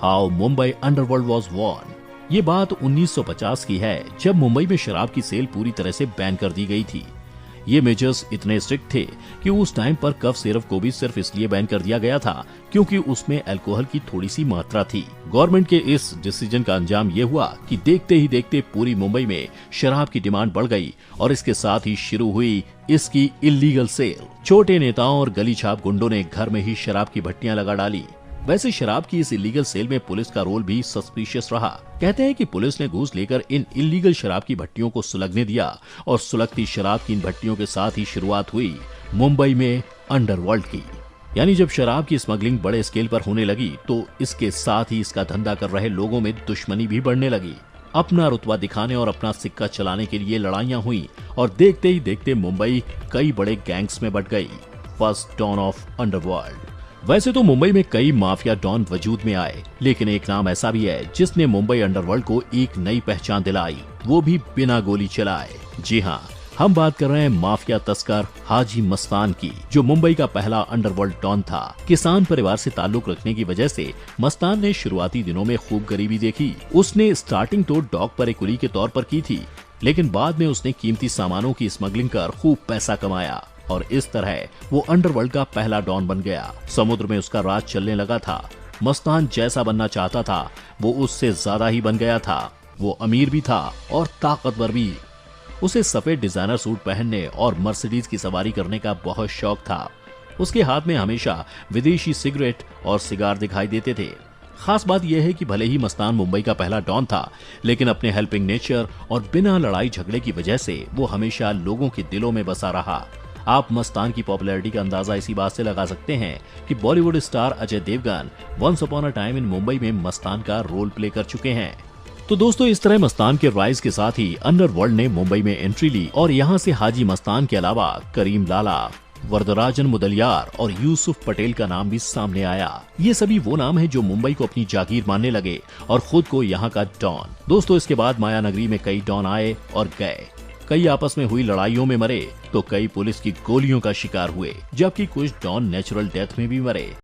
How Mumbai underworld was born. ये बात 1950 की है, जब मुंबई में शराब की सेल पूरी तरह से बैन कर दी गई थी। ये मेजर्स इतने स्ट्रिक्ट थे कि उस टाइम पर कफ सिरप को भी सिर्फ इसलिए बैन कर दिया गया था क्योंकि उसमें अल्कोहल की थोड़ी सी मात्रा थी। गवर्नमेंट के इस डिसीजन का अंजाम ये हुआ कि देखते ही देखते पूरी मुंबई में शराब की डिमांड बढ़ गई और इसके साथ ही शुरू हुई इसकी इल्लीगल सेल। छोटे नेताओं और गली छाप गुंडों ने घर में ही शराब की भट्टियां लगा डाली। वैसे शराब की इस इलीगल सेल में पुलिस का रोल भी सस्पिशियस रहा। कहते हैं कि पुलिस ने घूस लेकर इन इलीगल शराब की भट्टियों को सुलगने दिया और सुलगती शराब की इन भट्टियों के साथ ही शुरुआत हुई मुंबई में अंडरवर्ल्ड की। यानी जब शराब की स्मगलिंग बड़े स्केल पर होने लगी तो इसके साथ ही इसका धंधा कर रहे लोगों में दुश्मनी भी बढ़ने लगी। अपना रुतबा दिखाने और अपना सिक्का चलाने के लिए लड़ाइयां हुई और देखते ही देखते मुंबई कई बड़े गैंग्स में बट गई। First don of underworld. वैसे तो मुंबई में कई माफिया डॉन वजूद में आए, लेकिन एक नाम ऐसा भी है जिसने मुंबई अंडरवर्ल्ड को एक नई पहचान दिलाई, वो भी बिना गोली चलाए। जी हाँ, हम बात कर रहे हैं माफिया तस्कर हाजी मस्तान की, जो मुंबई का पहला अंडरवर्ल्ड डॉन था। किसान परिवार से ताल्लुक रखने की वजह से मस्तान ने शुरुआती दिनों में खूब गरीबी देखी। उसने स्टार्टिंग तो डॉग पर एक कुली के तौर पर की थी, लेकिन बाद में उसने कीमती सामानों की स्मगलिंग कर खूब पैसा कमाया और इस तरह वो अंडरवर्ल्ड का पहला डॉन बन गया। समुद्र में उसका राज चलने लगा था। मस्तान जैसा बनना चाहता था वो उससे ज्यादा ही बन गया था। वो अमीर भी था और ताकतवर भी। उसे सफेद डिजाइनर सूट पहनने और मर्सिडीज की सवारी करने का बहुत शौक था। उसके हाथ में हमेशा विदेशी सिगरेट और सिगार दिखाई देते थे। खास बात यह है कि भले ही मस्तान मुंबई का पहला डॉन था, लेकिन अपने हेल्पिंग नेचर और बिना लड़ाई झगड़े की वजह से वो हमेशा लोगों के दिलों में बसा रहा। आप मस्तान की पॉपुलैरिटी का अंदाजा इसी बात से लगा सकते हैं कि Bollywood star Ajay Devgan once upon a time in Mumbai में मस्तान का रोल प्ले कर चुके हैं। तो दोस्तों, इस तरह मस्तान के राइज के साथ ही अंडरवर्ल्ड ने मुंबई में एंट्री ली और यहाँ से हाजी मस्तान के अलावा करीम लाला, वरदराजन मुदलियार और यूसुफ पटेल का नाम भी सामने आया। ये सभी वो नाम हैं जो मुंबई को अपनी जागीर मानने लगे और खुद को यहाँ का डॉन। दोस्तों, इसके बाद माया नगरी में कई डॉन आए और गए। कई आपस में हुई लड़ाइयों में मरे तो कई पुलिस की गोलियों का शिकार हुए, जबकि कुछ डॉन नेचुरल डेथ में भी मरे।